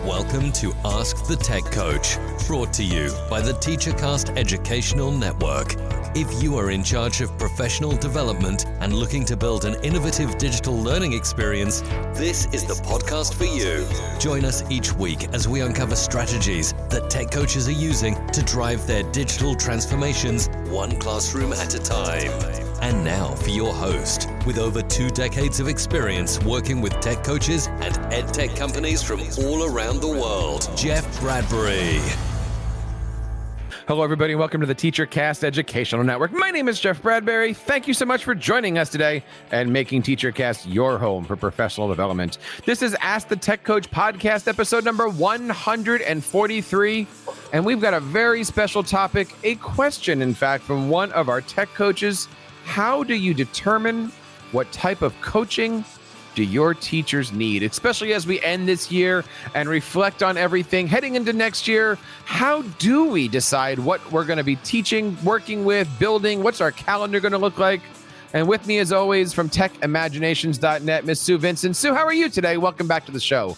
Welcome to Ask the Tech Coach, brought to you by the TeacherCast Educational Network. If you are in charge of professional development and looking to build an innovative digital learning experience, this is the podcast for you. Join us each week as we uncover strategies that tech coaches are using to drive their digital transformations one classroom at a time. And now for your host, with over 2 decades of experience working with tech coaches and ed tech companies from all around the world, Jeff Bradbury. Hello, everybody, and welcome to the TeacherCast Educational Network. My name is Jeff Bradbury. Thank you so much for joining us today and making TeacherCast your home for professional development. This is Ask the Tech Coach podcast, episode number 143, and we've got a very special topic, a question, in fact, from one of our tech coaches. How do you determine what type of coaching do your teachers need, especially as we end this year and reflect on everything heading into next year? How do we decide what we're going to be teaching, working with, building? What's our calendar going to look like? And with me, as always, from techimaginations.net, Miss Sue Vincent. Sue, how are you today? Welcome back to the show.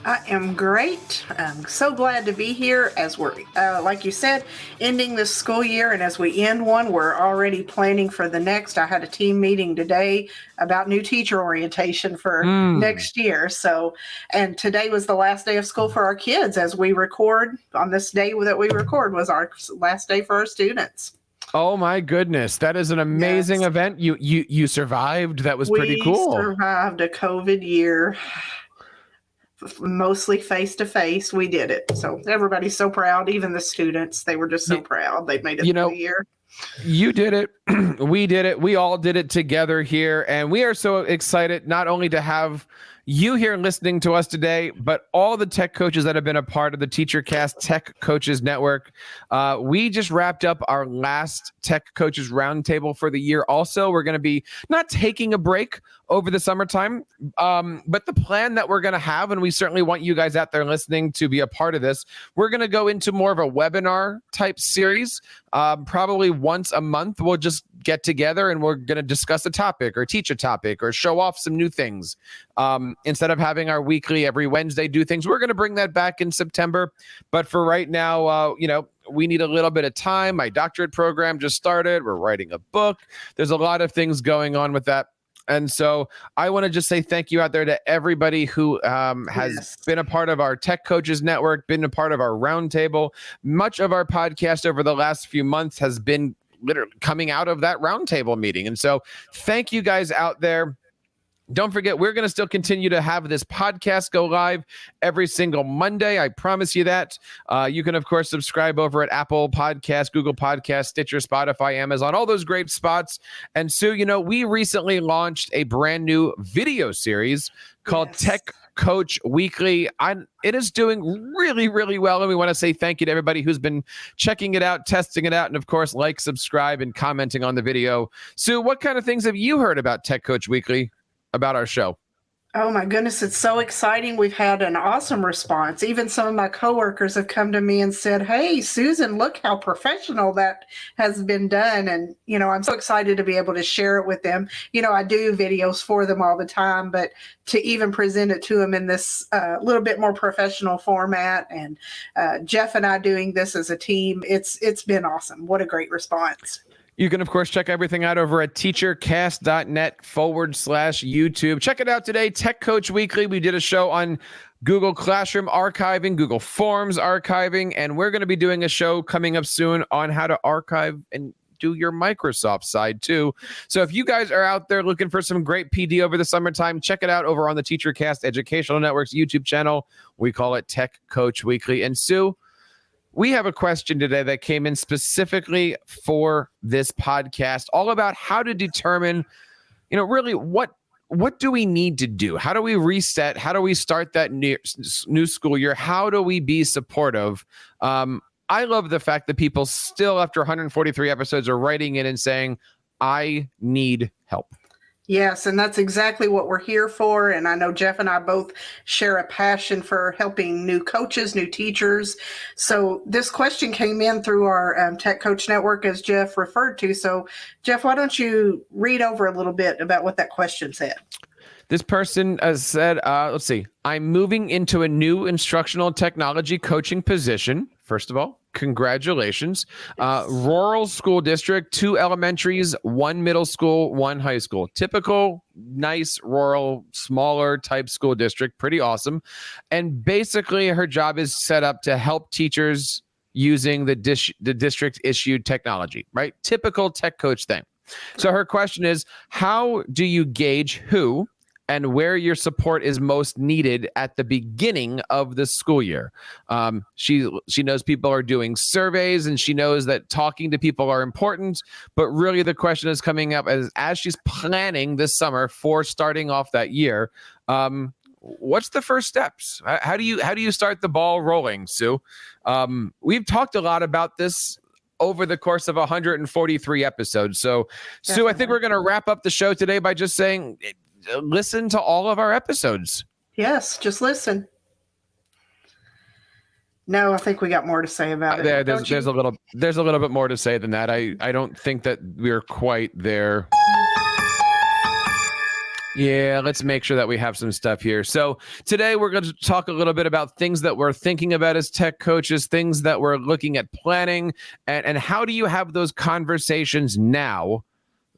I am great. I'm so glad to be here as we're, like you said, ending this school year. And as we end one, we're already planning for the next. I had a team meeting today about new teacher orientation for next year. So, and today was the last day of school for our kids as we record. On this day that we record was our last day for our students. Oh my goodness. That is an amazing event. You survived. That was pretty cool. We survived a COVID year. Mostly face-to-face. We did it. So everybody's so proud. Even the students, they were just so proud. They made it through the year. You did it. We did it. We all did it together here. And we are so excited not only to have you here listening to us today, but all the tech coaches that have been a part of the TeacherCast Tech Coaches Network. We just wrapped up our last Tech Coaches Roundtable for the year. Also, we're going to be not taking a break over the summertime, but the plan that we're going to have, and we certainly want you guys out there listening to be a part of this, we're going to go into more of a webinar type series. Probably once a month, we'll just get together and we're going to discuss a topic or teach a topic or show off some new things. Instead of having our weekly every Wednesday do things, we're going to bring that back in September. But for right now, we need a little bit of time. My doctorate program just started. We're writing a book. There's a lot of things going on with that. And so I want to just say thank you out there to everybody who has been a part of our Tech Coaches Network, been a part of our roundtable. Much of our podcast over the last few months has been literally coming out of that roundtable meeting. And so thank you guys out there. Don't forget, we're going to still continue to have this podcast go live every single Monday. I promise you that. You can, of course, subscribe over at Apple Podcasts, Google Podcasts, Stitcher, Spotify, Amazon, all those great spots. And Sue, we recently launched a brand new video series called Tech Coach Weekly. It is doing really, really well. And we want to say thank you to everybody who's been checking it out, testing it out, and of course, subscribe, and commenting on the video. Sue, what kind of things have you heard about Tech Coach Weekly, about our show? Oh my goodness, it's so exciting. We've had an awesome response. Even some of my coworkers have come to me and said, "Hey, Susan, look how professional that has been done." And, I'm so excited to be able to share it with them. I do videos for them all the time, but to even present it to them in this little bit more professional format, and Jeff and I doing this as a team, it's been awesome. What a great response. You can, of course, check everything out over at teachercast.net/YouTube. Check it out today, Tech Coach Weekly. We did a show on Google Classroom archiving, Google Forms archiving, and we're going to be doing a show coming up soon on how to archive and do your Microsoft side too. So if you guys are out there looking for some great PD over the summertime, check it out over on the TeacherCast Educational Network's YouTube channel. We call it Tech Coach Weekly. And Sue, we have a question today that came in specifically for this podcast, all about how to determine, really what do we need to do? How do we reset? How do we start that new school year? How do we be supportive? I love the fact that people still, after 143 episodes, are writing in and saying, I need help. Yes, and that's exactly what we're here for. And I know Jeff and I both share a passion for helping new coaches, new teachers. So this question came in through our Tech Coach Network, as Jeff referred to. So, Jeff, why don't you read over a little bit about what that question said? This person said, let's see, I'm moving into a new instructional technology coaching position. First of all, congratulations. Rural school district, 2 elementaries, 1 middle school, 1 high school. Typical, nice, rural, smaller type school district. Pretty awesome. And basically her job is set up to help teachers using the district issued technology, right? Typical tech coach thing. So her question is, how do you gauge who and where your support is most needed at the beginning of the school year? She knows people are doing surveys, and she knows that talking to people are important, but really the question is coming up as she's planning this summer for starting off that year. What's the first steps? How do you start the ball rolling, Sue? We've talked a lot about this over the course of 143 episodes. So, Sue, I think we're going to wrap up the show today by just saying, listen to all of our episodes. Yes, just listen. No, I think we got more to say about it. There's a little bit more to say than that. I don't think that we're quite there. Yeah, let's make sure that we have some stuff here. So today we're going to talk a little bit about things that we're thinking about as tech coaches, things that we're looking at planning, and how do you have those conversations now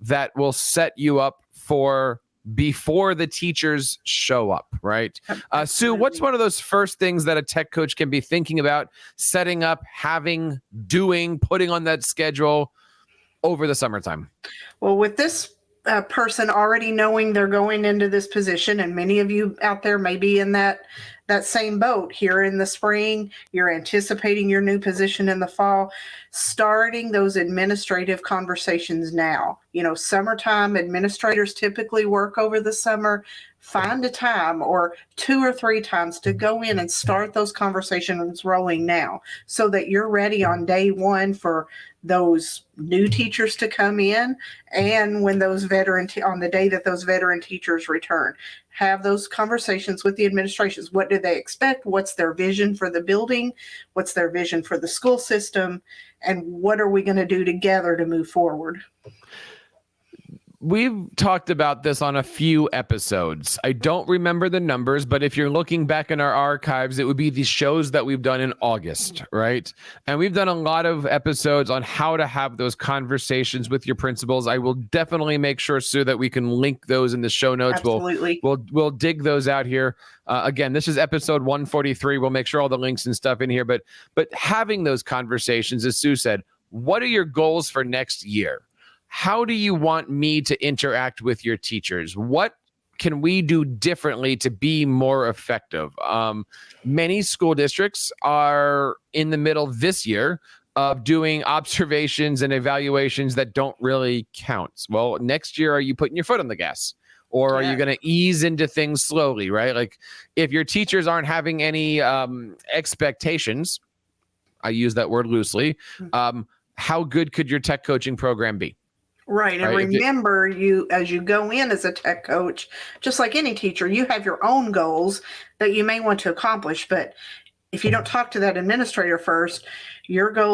that will set you up for before the teachers show up, right? Sue, what's one of those first things that a tech coach can be thinking about setting up, having, doing, putting on that schedule over the summertime? Well, with this person already knowing they're going into this position, and many of you out there may be in that same boat here in the spring, you're anticipating your new position in the fall, starting those administrative conversations now. Summertime administrators typically work over the summer. Find a time or 2 or 3 times to go in and start those conversations rolling now so that you're ready on day one for those new teachers to come in, and when those on the day that those veteran teachers return. Have those conversations with the administrations. What do they expect? What's their vision for the building? What's their vision for the school system? And what are we going to do together to move forward? We've talked about this on a few episodes. I don't remember the numbers, but if you're looking back in our archives, it would be the shows that we've done in August, right? And we've done a lot of episodes on how to have those conversations with your principals. I will definitely make sure, Sue, that we can link those in the show notes. Absolutely. We'll dig those out here. Again, this is episode 143. We'll make sure all the links and stuff in here. But having those conversations, as Sue said, what are your goals for next year? How do you want me to interact with your teachers? What can we do differently to be more effective? Many school districts are in the middle this year of doing observations and evaluations that don't really count. Well, next year, are you putting your foot on the gas? Or are you going to ease into things slowly, right? Like if your teachers aren't having any expectations, I use that word loosely, how good could your tech coaching program be? Right. And remember, as you go in as a tech coach, just like any teacher, you have your own goals that you may want to accomplish. But if you don't talk to that administrator first, your goals